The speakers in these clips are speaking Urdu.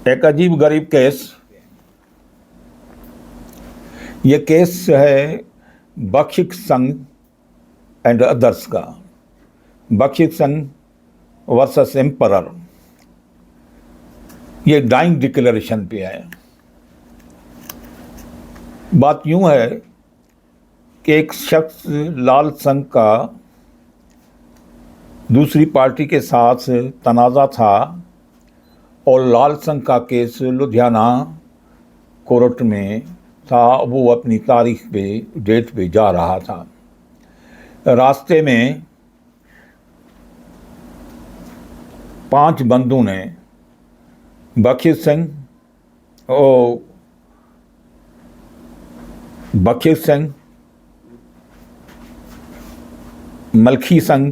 ایک عجیب غریب کیس، یہ کیس ہے بخشک سنگھ اینڈ ادرس کا، بخشک سنگھ ورسس ایمپرر۔ یہ ڈائنگ ڈکلیریشن پہ ہے۔ بات یوں ہے کہ ایک شخص لال سنگھ کا دوسری پارٹی کے ساتھ تنازع تھا اور لال سنگھ کا کیس لدھیانہ کورٹ میں تھا۔ وہ اپنی تاریخ پہ ڈیٹ پہ جا رہا تھا۔ راستے میں 5 بندوں نے بخشک سنگھ، ملکھی سنگھ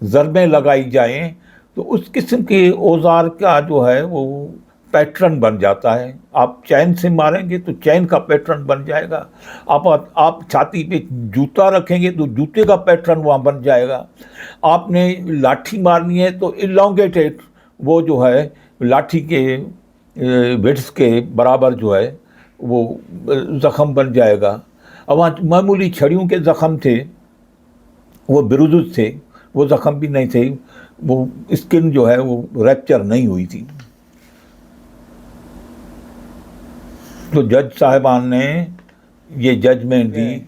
ضربیں لگائی جائیں تو اس قسم کے اوزار کا جو ہے وہ پیٹرن بن جاتا ہے. آپ چین سے ماریں گے تو چین کا پیٹرن بن جائے گا. آپ چھاتی پہ جوتا رکھیں گے تو جوتے کا پیٹرن وہاں بن جائے گا. آپ نے لاٹھی مارنی ہے تو الانگیٹڈ وہ جو ہے لاٹھی کے وڈث کے برابر جو ہے وہ زخم بن جائے گا. اب وہاں معمولی چھڑیوں کے زخم تھے، وہ بروزز تھے، وہ زخم بھی نہیں تھے، وہ اسکن جو ہے وہ ریپچر نہیں ہوئی تھی. تو جج صاحبان نے یہ ججمنٹ دی،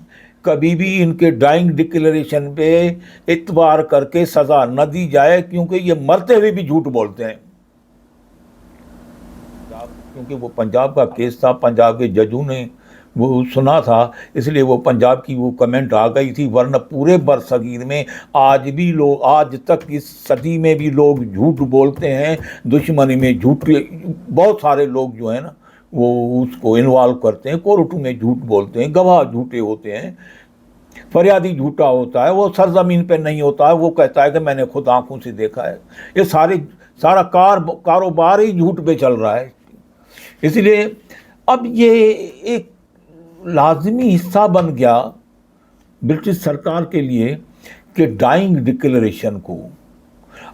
کبھی بھی ان کے ڈائنگ ڈکلیریشن پہ اعتبار کر کے سزا نہ دی جائے، کیونکہ یہ مرتے ہوئے بھی جھوٹ بولتے ہیں. کیونکہ وہ پنجاب کا کیس تھا، پنجاب کے ججوں نے وہ سنا تھا، اس لیے وہ پنجاب کی وہ کمنٹ آ گئی تھی. ورنہ پورے برصغیر میں آج تک اس صدی میں بھی لوگ جھوٹ بولتے ہیں. دشمنی میں جھوٹ، بہت سارے لوگ جو ہیں نا وہ اس کو انوالو کرتے ہیں، کورٹوں میں جھوٹ بولتے ہیں، گواہ جھوٹے ہوتے ہیں، فریادی جھوٹا ہوتا ہے، وہ سرزمین پہ نہیں ہوتا ہے، وہ کہتا ہے کہ میں نے خود آنکھوں سے دیکھا ہے. یہ سارا کاروبار ہی جھوٹ پہ چل رہا ہے. اس لیے اب یہ ایک لازمی حصہ بن گیا برٹش سرکار کے لیے کہ ڈائنگ ڈکلیریشن کو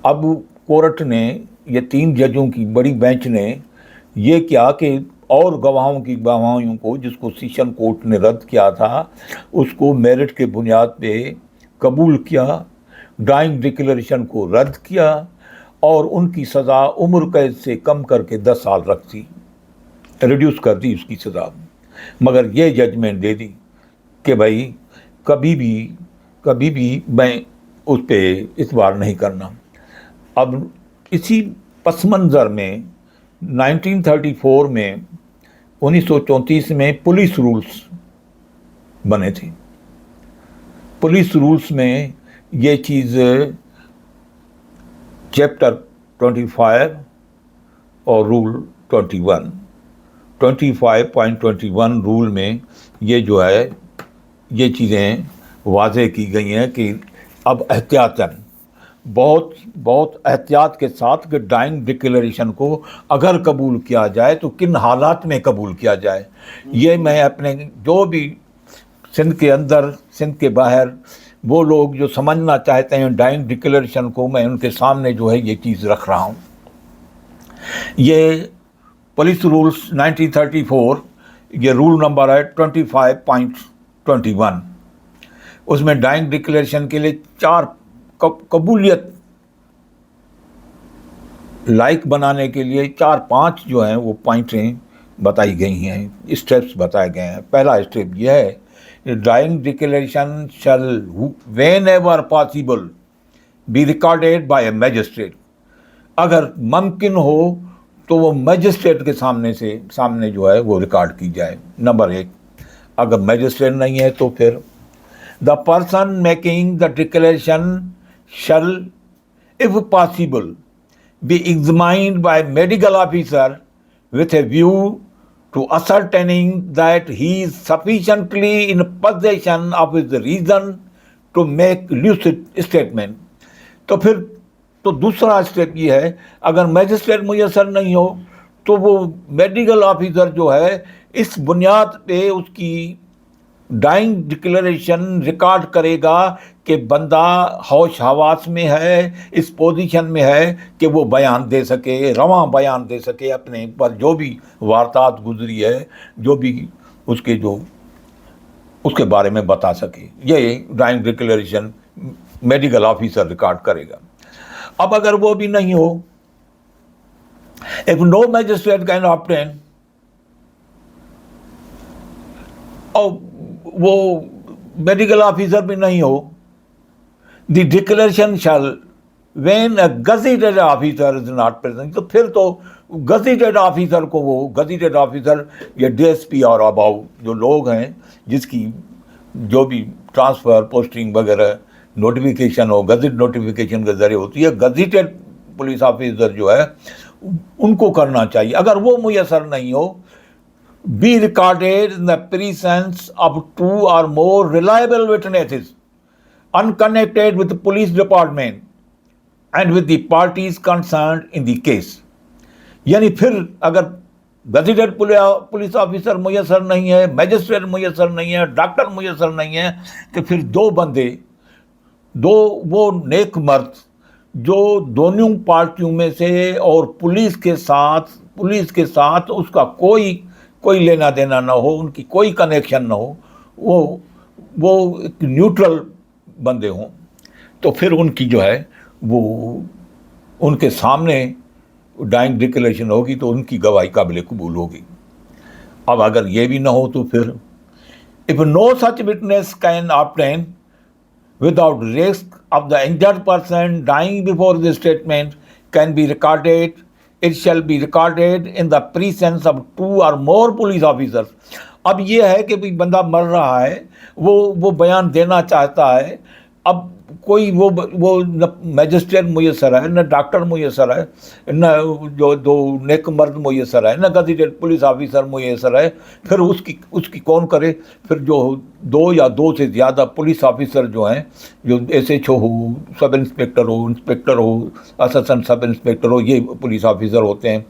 اب کورٹ نے، یہ 3 ججوں کی بڑی بینچ نے یہ کیا کہ اور گواہوں کی گواہیوں کو، جس کو سیشن کورٹ نے رد کیا تھا، اس کو میرٹ کے بنیاد پہ قبول کیا، ڈائنگ ڈکلیریشن کو رد کیا اور ان کی سزا عمر قید سے کم کر کے 10 سال رکھ دی، ریڈیوس کر دی اس کی سزا. مگر یہ ججمنٹ دے دی کہ بھائی کبھی بھی میں اس پہ اعتبار نہیں کرنا. اب اسی پس منظر میں 1934 میں 1934 میں پولیس رولز بنے تھے. پولیس رولز میں یہ چیز چیپٹر 25 اور رول 25.21 رول میں یہ جو ہے یہ چیزیں واضح کی گئی ہیں کہ اب احتیاطاً، بہت احتیاط کے ساتھ کہ ڈائنگ ڈکلیریشن کو اگر قبول کیا جائے تو کن حالات میں قبول کیا جائے. یہ میں اپنے جو بھی سندھ کے اندر، سندھ کے باہر وہ لوگ جو سمجھنا چاہتے ہیں ڈائنگ ڈکلیریشن کو، میں ان کے سامنے جو ہے یہ چیز رکھ رہا ہوں. یہ پولیس رولز 1934، یہ رول نمبر ہے 25.21. اس میں ڈائنگ ڈکلیریشن کے لیے 4 قبولیت لائق بنانے کے لیے 4-5 جو ہیں وہ پوائنٹیں بتائی گئی ہیں، اسٹیپس بتائے گئے ہیں. پہلا اسٹیپ یہ ہے، dying declaration shall whenever possible be recorded by a magistrate. اگر ممکن ہو تو وہ میجسٹریٹ کے سامنے جو ہے وہ ریکارڈ کی جائے. نمبر 1. اگر میجسٹریٹ نہیں ہے تو پھر the person making the declaration shall, if possible, be examined by medical officer with a view to ascertaining that he is sufficiently in possession of his reason to make lucid statement. تو پھر تو دوسرا اسٹیپ یہ ہے، اگر میجسٹریٹ میسر نہیں ہو تو وہ میڈیکل آفیسر جو ہے اس بنیاد پہ اس کی ڈائنگ ڈکلیریشن ریکارڈ کرے گا کہ بندہ ہوش حواس میں ہے، اس پوزیشن میں ہے کہ وہ بیان دے سکے، رواں بیان دے سکے، اپنے پر جو بھی واردات گزری ہے، جو بھی اس کے بارے میں بتا سکے. یہ dying declaration medical officer record کرے گا. اب اگر وہ بھی نہیں ہو، if no magistrate can obtain، اور وہ میڈیکل آفیسر بھی نہیں ہو، the declaration shall when a gazetted officer is not present. تو پھر تو گزیٹڈ آفیسر کو، وہ گزیٹڈ آفیسر یا ڈی ایس پی اور اباؤ جو لوگ ہیں جس کی جو بھی ٹرانسفر، پوسٹنگ وغیرہ نوٹیفیکیشن ہو، گزٹ نوٹیفیکیشن کے ذریعے ہوتی ہے، گزیٹڈ پولیس آفیسر جو ہے ان کو کرنا چاہیے. اگر وہ میسر نہیں ہو، be recorded in the presence of 2 or more reliable witnesses unconnected with the police department and with the parties concerned in the case. یعنی پھر اگر گزیٹڈ پولیس آفیسر میسر نہیں ہے، میجسٹریٹ میسر نہیں ہے، ڈاکٹر میسر نہیں ہے، تو پھر دو بندے، دو وہ نیک مرد جو دونوں پارٹیوں میں سے اور پولیس کے ساتھ اس کا کوئی لینا دینا نہ ہو، ان کی کوئی کنیکشن نہ ہو، وہ ایک نیوٹرل بندے ہوں، تو پھر ان کی جو ہے وہ ان کے سامنے ڈائنگ ڈکلیریشن ہوگی تو ان کی گواہی قابل قبول ہوگی. اب اگر یہ بھی نہ ہو تو پھر if no such witness can obtain without risk of the injured person dying before the statement can be recorded, it shall be recorded in the presence of 2 or more police officers. اب یہ ہے کہ بندہ مر رہا ہے، وہ بیان دینا چاہتا ہے، اب کوئی وہ نہ میجسٹریٹ میسر ہے، نہ ڈاکٹر میسر ہے، نہ جو دو نیک مرد میسر ہے، نہ گزیٹڈ پولیس آفیسر میسر ہے، پھر اس کی کون کرے؟ پھر جو 2 یا 2 سے زیادہ پولیس آفیسر جو ہیں، جو ایس ایچ او ہو، سب انسپیکٹر ہو، اسسٹنٹ سب انسپیکٹر ہو، یہ پولیس آفیسر ہوتے ہیں،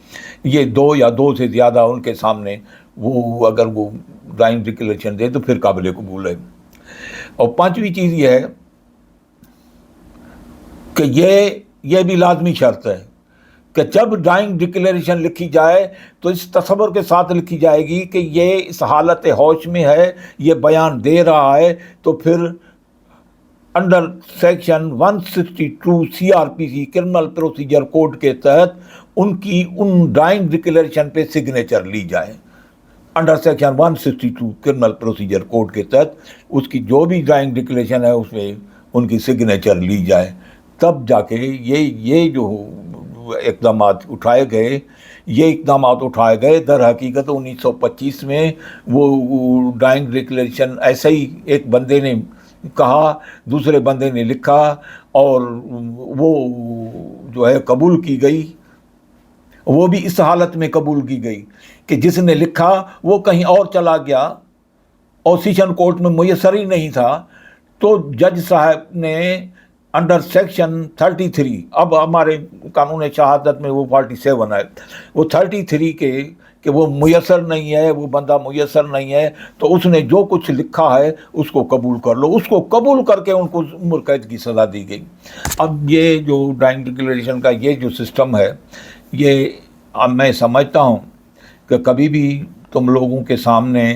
یہ 2 یا 2 سے زیادہ ان کے سامنے وہ اگر وہ ڈائنگ ڈکلیریشن دے تو پھر قابل قبول ہے. اور 5ویں چیز یہ ہے کہ یہ بھی لازمی شرط ہے کہ جب ڈائنگ ڈکلیریشن لکھی جائے تو اس تصور کے ساتھ لکھی جائے گی کہ یہ اس حالت ہوش میں ہے، یہ بیان دے رہا ہے، تو پھر under section 162 CRPC criminal procedure code کے تحت ان ڈائنگ ڈکلیریشن پہ سگنیچر لی جائے. Under section 162 criminal procedure code کے تحت اس کی جو بھی ڈائنگ ڈکلیریشن ہے اس میں ان کی سگنیچر لی جائے، تب جا کے یہ جو اقدامات اٹھائے گئے در حقیقت 1925 میں وہ ڈائنگ ڈکلیریشن ایسے ہی ایک بندے نے کہا، دوسرے بندے نے لکھا اور وہ جو ہے قبول کی گئی، وہ بھی اس حالت میں قبول کی گئی کہ جس نے لکھا وہ کہیں اور چلا گیا اور سیشن کورٹ میں میسر ہی نہیں تھا، تو جج صاحب نے انڈر سیکشن 33، اب ہمارے قانون شہادت میں وہ 47 ہے، وہ 33 کہ وہ میسر نہیں ہے، وہ بندہ میسر نہیں ہے، تو اس نے جو کچھ لکھا ہے اس کو قبول کر لو، اس کو قبول کر کے ان کو عمر قید کی سزا دی گئی. اب یہ جو ڈائنگ ڈکلیریشن کا یہ جو سسٹم ہے، یہ اب میں سمجھتا ہوں کہ کبھی بھی تم لوگوں کے سامنے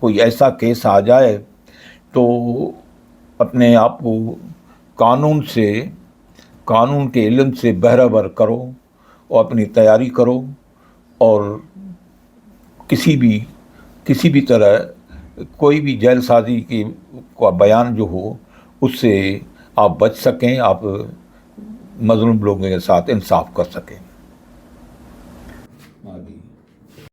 کوئی ایسا کیس آ جائے تو اپنے آپ کو قانون کے علم سے بہرہ کرو اور اپنی تیاری کرو، اور کسی بھی طرح کوئی بھی جیل سازی کا بیان جو ہو اس سے آپ بچ سکیں، آپ مظلوم لوگوں کے ساتھ انصاف کر سکیں.